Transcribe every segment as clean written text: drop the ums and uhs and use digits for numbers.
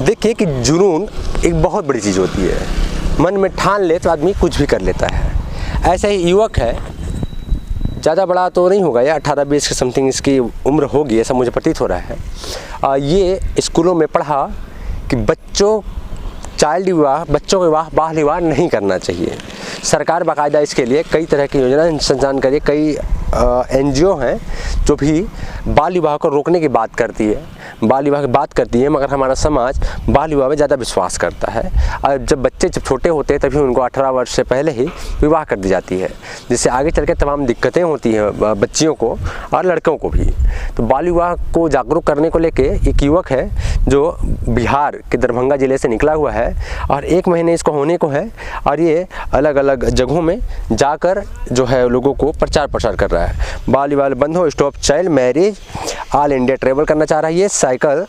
देखिए कि जुनून एक बहुत बड़ी चीज़ होती है। मन में ठान ले तो आदमी कुछ भी कर लेता है। ऐसा ही युवक है, ज़्यादा बड़ा तो नहीं होगा, या 18-20 के समथिंग इसकी उम्र होगी, ऐसा मुझे प्रतीत हो रहा है। ये स्कूलों में पढ़ा कि बच्चों का विवाह बाल विवाह नहीं करना चाहिए। सरकार बाकायदा इसके लिए कई तरह की योजना संचालन करिए। कई NGO हैं जो भी बाल विवाह को रोकने की बात करती है, मगर हमारा समाज बाल विवाह में ज़्यादा विश्वास करता है। और जब बच्चे छोटे होते हैं तभी उनको 18 वर्ष से पहले ही विवाह कर दी जाती है, जिससे आगे चल के तमाम दिक्कतें होती हैं बच्चियों को और लड़कों को भी। तो बाल विवाह को जागरूक करने को लेके एक युवक है जो बिहार के दरभंगा ज़िले से निकला हुआ है और 1 महीने इसको होने को है, और ये अलग अलग जगहों में जाकर जो है लोगों को प्रचार प्रसार कर रहा है। बाल विवाह बंद हो, stop child marriage, all India travel करना चाह रहा है। ये साइकिल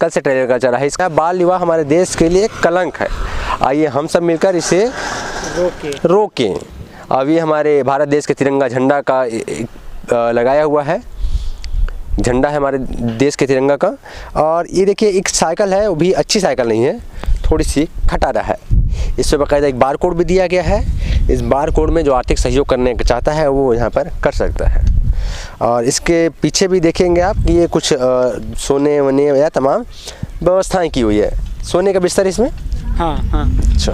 से ट्रेवल करना चाह रहा है। इसका बाल विवाह हमारे देश के लिए कलंक है। आइए हम सब मिलकर इसे रोकें। अब ये हमारे भारत देश के तिरंगा झंडा का लगाया हुआ है, झंडा है हमारे देश के तिरंगा का। और ये देखिए एक साइकिल है, वो भी अच्छी साइकिल नहीं है, थोड़ी सी खटारा है। इस पर बाकायदा एक बार कोड भी दिया गया है। इस बार कोड में जो आर्थिक सहयोग करने का चाहता है वो यहाँ पर कर सकता है। और इसके पीछे भी देखेंगे आप कि ये कुछ सोने वने या तमाम व्यवस्थाएं की हुई है। सोने का बिस्तर इसमें, हाँ। अच्छा,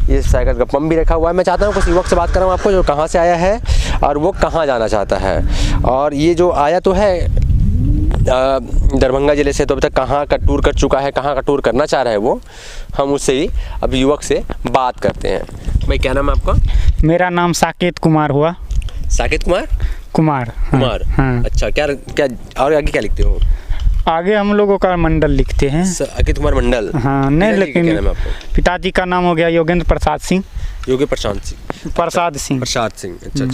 ये साइकिल का पंप भी रखा हुआ है। मैं चाहता हूँ कुछ युवक से बात कराऊँ आपको, जो कहाँ से आया है और वो कहाँ जाना चाहता है। और ये जो आया तो है दरभंगा ज़िले से, तो अभी तक कहाँ का टूर कर चुका है, कहाँ का टूर करना चाह रहा है वो, हम उससे ही अब युवक से बात करते हैं। भाई क्या नाम है आपका? मेरा नाम साकेत कुमार हुआ। साकेत कुमार? हाँ। अच्छा, क्या और आगे क्या लिखते हो? आगे हम लोगों का मंडल लिखते हैं। साकेत कुमार मंडल? हाँ, नहीं, लेकिन पिताजी का नाम हो गया योगेंद्र प्रसाद सिंह। प्रसाद सिंह। अच्छा।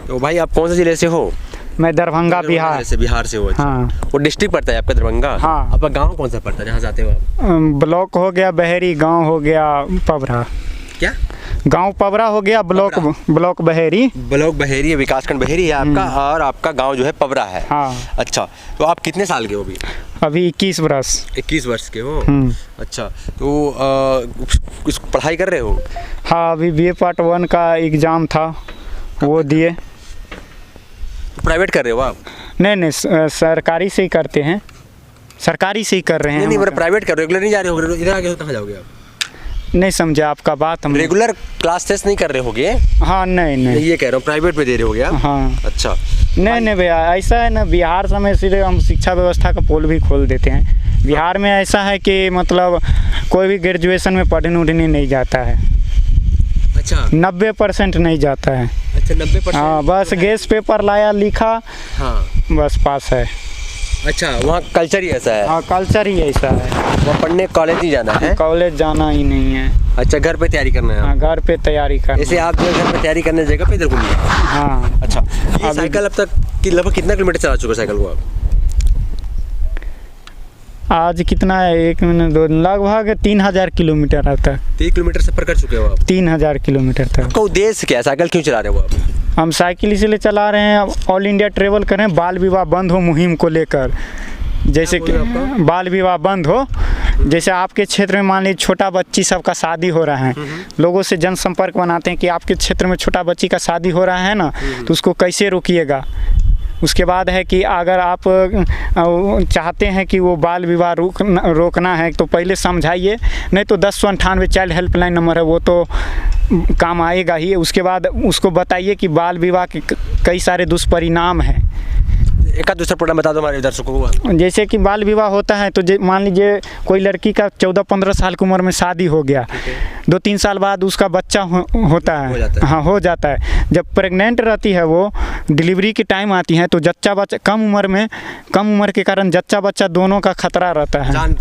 तो भाई आप कौन से ज़िले से हो? मैं दरभंगा बिहार से हो। अच्छा। हाँ। वो डिस्ट्रिक्ट पड़ता है आपका दरभंगा? हाँ। आपका गांव कौन सा पड़ता है जहाँ जाते हो आप? ब्लॉक हो गया बहेरी, गांव हो गया पबरा। क्या गांव पबरा हो गया, ब्लॉक बहेरी विकासखंड बहेरी है आपका, और आपका गांव जो है पबरा है। हाँ। अच्छा, तो आप कितने साल के हो अभी? अभी 21 वर्ष के हो। अच्छा, तो पढ़ाई कर रहे हो? हाँ, अभी BA पार्ट 1 का एग्ज़ाम था, वो दिए। प्राइवेट कर रहे हो आप? नहीं, सरकारी से ही करते हैं, सरकारी से ही कर रहे हैं। नहीं, प्राइवेट कर रहे हो, रेगुलर नहीं जा रहे हो? इधर आगे कहाँ जाओगे आप? नहीं समझे आपका बात। हम रेगुलर क्लास टेस्ट नहीं कर रहे होगे? हाँ, नहीं, ये कह रहा हूँ प्राइवेट में दे रहे होगे आप? हाँ। अच्छा, नहीं भैया, ऐसा है ना, बिहार समय सिर्फ हम शिक्षा व्यवस्था का पोल भी खोल देते हैं। बिहार में ऐसा है कि मतलब कोई भी ग्रेजुएशन में पढ़ने नहीं जाता है। अच्छा, 90% नहीं जाता है। अच्छा, 90%? हाँ, बस गेस पेपर लाया, लिखा, हाँ, बस पास है। अच्छा, वहाँ कल्चर ही ऐसा है? हाँ, कल्चर ही ऐसा है। वहाँ पढ़ने कॉलेज नहीं जाना है? कॉलेज जाना ही नहीं है। अच्छा, घर पे तैयारी करना है? हाँ, घर पे तैयारी करना। ऐसे आप जो घर पे तैयारी करने जगह पे इधर घूमिए। हाँ। अच्छा, ये साइकिल अब तक लगभग कितना किलोमीटर चला चुका साइकिल को आप? आज कितना है, 1 मिनट 2, लगभग 3000 किलोमीटर आता है। 30 किलोमीटर सफर कर चुके हो आप? 3000 किलोमीटर तक। आपका उद्देश्य क्या है? साइकिल क्यों चला रहे हो आप? हम साइकिल इसलिए चला रहे हैं, ऑल इंडिया ट्रेवल करें, बाल विवाह बंद हो मुहिम को लेकर। जैसे कि बाल विवाह बंद हो, जैसे आपके क्षेत्र में मान लीजिए छोटा बच्ची सबका शादी हो रहा है, लोगों से जनसंपर्क बनाते हैं कि आपके क्षेत्र में छोटा बच्ची का शादी हो रहा है ना, तो उसको कैसे रोकिएगा। उसके बाद है कि अगर आप चाहते हैं कि वो बाल विवाह रोकना है तो पहले समझाइए, नहीं तो 1098 चाइल्ड हेल्पलाइन नंबर है, वो तो काम आएगा ही। उसके बाद उसको बताइए कि बाल विवाह के कई सारे दुष्परिणाम हैं। एक दूसरा प्रोग्राम बता दो हमारे दर्शकों को। जैसे कि बाल विवाह होता है तो मान लीजिए कोई लड़की का 14-15 साल की उम्र में शादी हो गया, 2-3 साल बाद उसका बच्चा होता है। हाँ, हो जाता है। जब प्रेग्नेंट रहती है, वो डिलीवरी के टाइम आती है, तो जच्चा बच्चा कम उम्र के कारण जच्चा बच्चा दोनों का खतरा रहता है, जान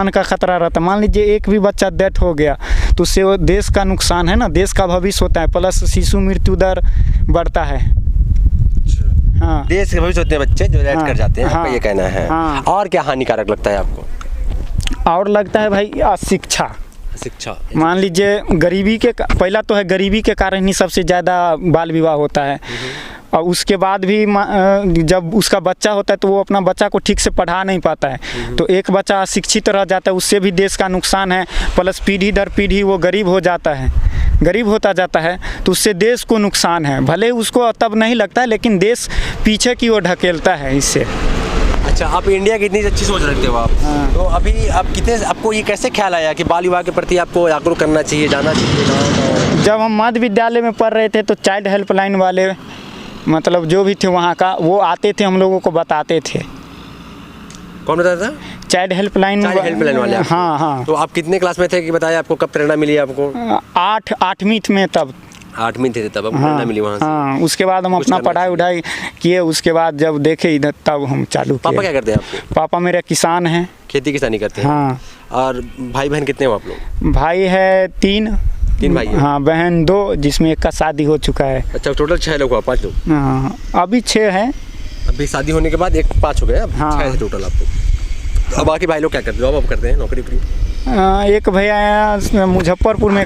का खतरा रहता है। मान लीजिए एक भी बच्चा डेथ हो गया तो उससे वो देश का नुकसान है ना, देश का भविष्य होता है, प्लस शिशु मृत्यु दर बढ़ता है। हाँ। देश के भविष्य होते हैं बच्चे जो डेथ कर जाते हैं। हाँ। ये कहना है। हाँ। और क्या हानिकारक लगता है आपको? और लगता है भाई शिक्षा। मान लीजिए गरीबी के, पहला तो है गरीबी के कारण ही सबसे ज़्यादा बाल विवाह होता है। और उसके बाद भी जब उसका बच्चा होता है तो वो अपना बच्चा को ठीक से पढ़ा नहीं पाता है, तो एक बच्चा अशिक्षित रह जाता है, उससे भी देश का नुकसान है। प्लस पीढ़ी दर पीढ़ी वो गरीब हो जाता है, गरीब होता जाता है, तो उससे देश को नुकसान है। भले उसको तब नहीं लगता है, लेकिन देश पीछे की ओर ढकेलता है इससे। अच्छा, आप इंडिया की इतनी अच्छी सोच रखते हो आप। हाँ। तो अभी आप कितने, आपको ये कैसे ख्याल आया कि बाल विवाह के प्रति आपको जागरूक करना चाहिए, जाना चाहिए? जब हम मध्य विद्यालय में पढ़ रहे थे तो चाइल्ड हेल्पलाइन वाले मतलब जो भी थे वहाँ का, वो आते थे, हम लोगों को बताते थे। कौन बताता था? चाइल्ड हेल्पलाइन वाले। हाँ हाँ। तो आप कितने क्लास में थे कि बताया आपको, कब प्रेरणा मिली आपको? 8वीं में तब। 8वीं थे तब आपको हाँ, प्रेरणा मिली वहाँ से? हाँ, उसके बाद हम अपना पढ़ाई उढ़ाई किए, उसके बाद जब देखे इधर तब हम चालू किए। पापा क्या करते हैं आपके? पापा मेरे किसान हैं। खेती किसानी करते हैं? हाँ। और भाई बहन कितने हो आप लोग? भाई है 3 भाई हैं? हाँ, बहन 2, जिसमें एक का शादी हो चुका है। अच्छा, टोटल 6 लोग हो, 5 लोग? हाँ, अभी 6 हैं। अभी शादी होने के बाद 5 हो गए, अब हाँ। 6 टोटल आप लोग। अब बाकी भाई लोग क्या करते हैं, जॉब आप करते हैं, नौकरी वोकरी? एक भैया मुजफ्फरपुर में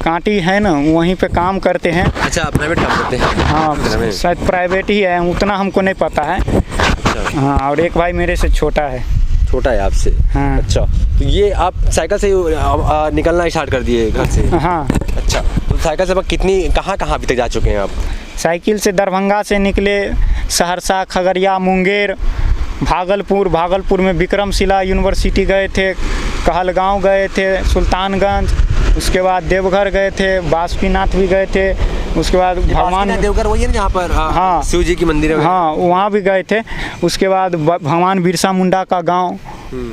कांटी है ना, वहीं पे काम करते हैं। अच्छा, प्राइवेट काम करते हैं? हाँ, शायद प्राइवेट ही है, उतना हमको नहीं पता है। अच्छा। हाँ, और एक भाई मेरे से छोटा है। छोटा है आपसे? हाँ। अच्छा, तो ये आप साइकिल से निकलना स्टार्ट कर दिए घर से? हाँ। अच्छा, तो साइकिल से कितनी, कहाँ अभी तक जा चुके हैं आप? साइकिल से दरभंगा से निकले, सहरसा, खगड़िया, मुंगेर, भागलपुर में विक्रमशिला यूनिवर्सिटी गए थे, कहलगांव गए थे, सुल्तानगंज, उसके बाद देवघर गए थे, बासुकीनाथ भी गए थे, उसके बाद भगवान देवघर वही है ना जहाँ पर हाँ शिव जी की मंदिर है? हाँ, वहाँ भी गए थे। उसके बाद भगवान बिरसा मुंडा का गांव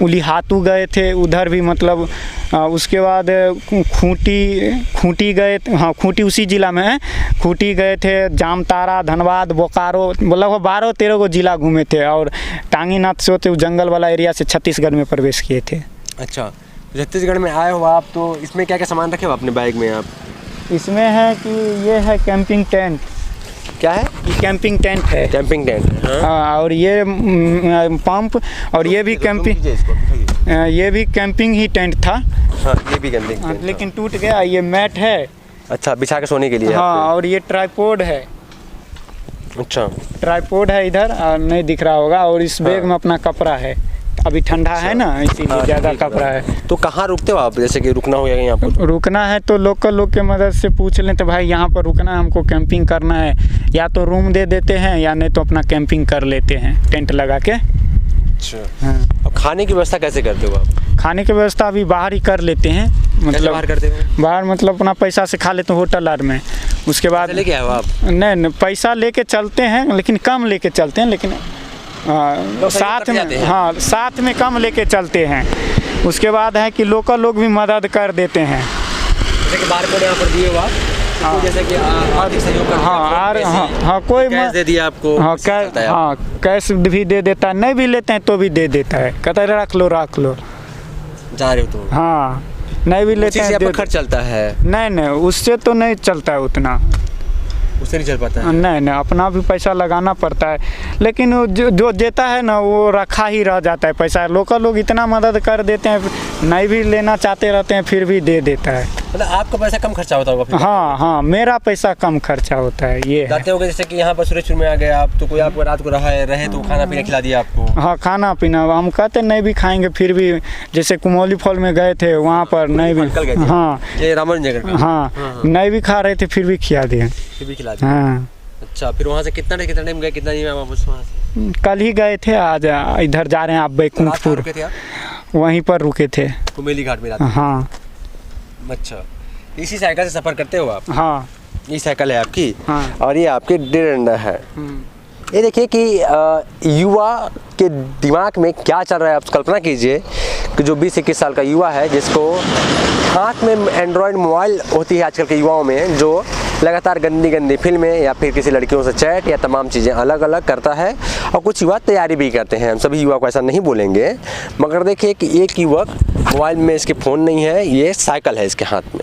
उलीहातू गए थे, उधर भी मतलब उसके बाद खूंटी गए, हाँ खूंटी उसी ज़िला में है, खूंटी गए थे, जामताड़ा, धनबाद, बोकारो, मतलब 12-13 को ज़िला घूमे थे। और टांगीनाथ से होते जंगल वाला एरिया से छत्तीसगढ़ में प्रवेश किए थे। अच्छा, छत्तीसगढ़ में आए हो आप, तो इसमें क्या क्या सामान रखे हो अपने बैग में आप? इसमें है कि ये है कैंपिंग टेंट। क्या है? ये कैंपिंग टेंट है। Camping tent? हाँ, और ये पंप, और ये भी कैंपिंग ही टेंट था। हाँ, ये भी कैंपिंग टेंट, लेकिन टूट गया। ये मैट है। अच्छा, बिछा के सोने के लिए? हाँ, और ये ट्राइपॉड है। अच्छा, ट्राइपॉड है इधर, नहीं दिख रहा होगा। और इस बैग में अपना कपड़ा है, अभी ठंडा है ना, इसीलिए ज़्यादा कपड़ा है। तो कहाँ रुकते हो आप, जैसे कि रुकना हो यहाँ पर? रुकना है तो लोकल लोग के मदद से पूछ लें, तो भाई यहाँ पर रुकना है, हमको कैंपिंग करना है, या तो रूम दे देते हैं या नहीं तो अपना कैंपिंग कर लेते हैं टेंट लगा के। अच्छा। हाँ। अब खाने की व्यवस्था कैसे करते हो आप? खाने की व्यवस्था अभी बाहर ही कर लेते हैं। मतलब बाहर करते हो? बाहर मतलब अपना पैसा से खा लेते हैं होटल आर में। उसके बाद लेके आए हो आप? नहीं, पैसा लेके चलते हैं, लेकिन कम लेके चलते हैं, लेकिन साथ में, हाँ, साथ में कम लेके चलते हैं। उसके बाद है कि लोकल लोग भी मदद कर देते हैं, जैसे कि बारकोड यहाँ पर दिए हो आप? हाँ, जैसे कि आर्थिक सहयोग करते हैं? हाँ, कोई कैश दे दिया आपको? हाँ, कैश भी दे देता है, नहीं भी लेते हैं तो भी दे देता है, कहता है रख लो जा रहे हो तो। हाँ, नहीं भी लेते हैं। आपका खर्च चलता है? नहीं, उससे तो नहीं चलता है उतना, उससे नहीं चल पाता है? नहीं, अपना भी पैसा लगाना पड़ता है, लेकिन जो देता है ना वो रखा ही रह जाता है पैसा। लोकल लोग इतना मदद कर देते हैं, नहीं भी लेना चाहते रहते हैं फिर भी दे देता है। मतलब आपका पैसा कम खर्चा होता होगा? हाँ, मेरा पैसा कम खर्चा होता है। ये जाते होगे जैसे कि यहाँ पर सूरजपुर में आ गए आप, तो कोई आपको रात को रहे तो खाना पीना खिला दिया आपको? हाँ, खाना पीना हम कहते नहीं भी खाएंगे, फिर भी जैसे कुमोली फॉल में गए थे, वहाँ पर नहीं भी, हाँ, ये रामानुजनगर, हाँ, नहीं भी खा रहे थे फिर भी खिला दिए। हाँ। अच्छा, फिर वहाँ से कितना टाइम गए, कितना दिन वापस वहाँ से? कल ही गए थे, आज इधर जा रहे हैं आप बैकुंठपुर, वहीं पर रुके थे कुमेली घाट में। हाँ। अच्छा, इसी साइकिल से सफ़र करते हो आप? हाँ, ये साइकिल है आपकी? हाँ। और ये आपके डंडा है। ये देखिए कि युवा के दिमाग में क्या चल रहा है। आप कल्पना कीजिए कि जो 20-21 साल का युवा है, जिसको हाथ में एंड्रॉयड मोबाइल होती है आजकल के युवाओं में, जो लगातार गंदी फिल्में या फिर किसी लड़कियों से चैट या तमाम चीज़ें अलग अलग करता है। और कुछ युवा तैयारी भी करते हैं, हम सभी युवा को ऐसा नहीं बोलेंगे, मगर देखिए कि एक युवक मोबाइल में, इसके फ़ोन नहीं है, ये साइकिल है इसके हाथ में।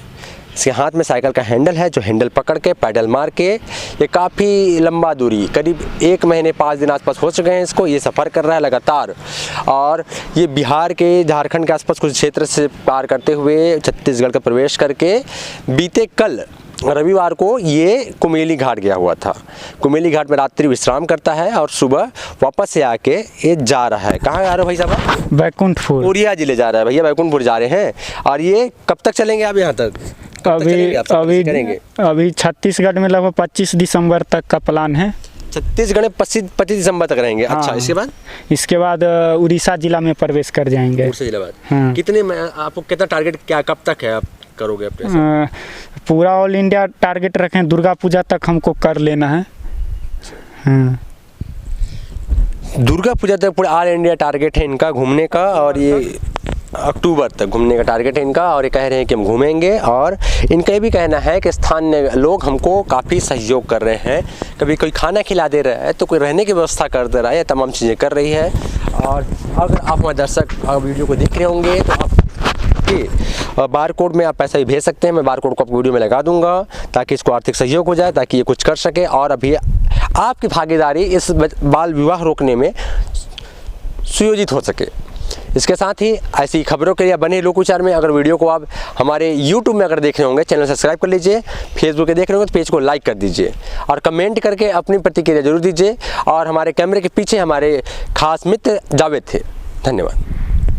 इसके हाथ में साइकिल का हैंडल है, जो हैंडल पकड़ के पैडल मार के ये काफ़ी लंबा दूरी, करीब 1 महीने 5 दिन आसपास हो चुके हैं इसको, ये सफ़र कर रहा है लगातार। और ये बिहार के, झारखंड के आसपास कुछ क्षेत्र से पार करते हुए छत्तीसगढ़ का प्रवेश करके बीते कल रविवार को ये कुमेली घाट गया हुआ था। कुमेली घाट में रात्रि विश्राम करता है और सुबह वापस से आके ये जा रहा है। कहाँ जा रहे हो भाई साहब? बैकुंठपुर। उरिया जिले जा रहा है भैया, बैकुंठपुर जा रहे हैं। और ये कब तक चलेंगे आप यहाँ तक? अभी छत्तीसगढ़ में लगभग 25 दिसंबर तक का प्लान है। छत्तीसगढ़ में 25 दिसंबर तक रहेंगे। हाँ। अच्छा, इसके बाद? इसके बाद उड़ीसा जिला में प्रवेश कर जाएंगे। उड़ीसा जिला बाद। हाँ। कितने में आपको कितना टारगेट, क्या कब तक है आप करोगे अपने? पूरा ऑल इंडिया टारगेट रखें, दुर्गा पूजा तक हमको कर लेना है। हाँ। दुर्गा पूजा तक पूरा ऑल इंडिया टारगेट है इनका घूमने का, और ये अक्टूबर तक घूमने का टारगेट है इनका। और ये कह रहे हैं कि हम घूमेंगे। और इनका ये भी कहना है कि स्थानीय लोग हमको काफ़ी सहयोग कर रहे हैं, कभी कोई खाना खिला दे रहा है तो कोई रहने की व्यवस्था कर दे रहा है, तमाम चीज़ें कर रही है। और अगर आप हमारे दर्शक वीडियो को देख रहे होंगे तो आप बार कोड में आप पैसा भी भेज सकते हैं। मैं बार कोड को आपको वीडियो में लगा दूंगा ताकि इसको आर्थिक सहयोग हो जाए, ताकि ये कुछ कर सके और अभी आपकी भागीदारी इस बाल विवाह रोकने में सुयोजित हो सके। इसके साथ ही ऐसी खबरों के लिए बने लोकविचार में। अगर वीडियो को आप हमारे YouTube में अगर देख रहे होंगे, चैनल सब्सक्राइब कर लीजिए। फेसबुक पे देख रहे होंगे तो पेज को लाइक कर दीजिए और कमेंट करके अपनी प्रतिक्रिया जरूर दीजिए। और हमारे कैमरे के पीछे हमारे खास मित्र जावेद थे। धन्यवाद।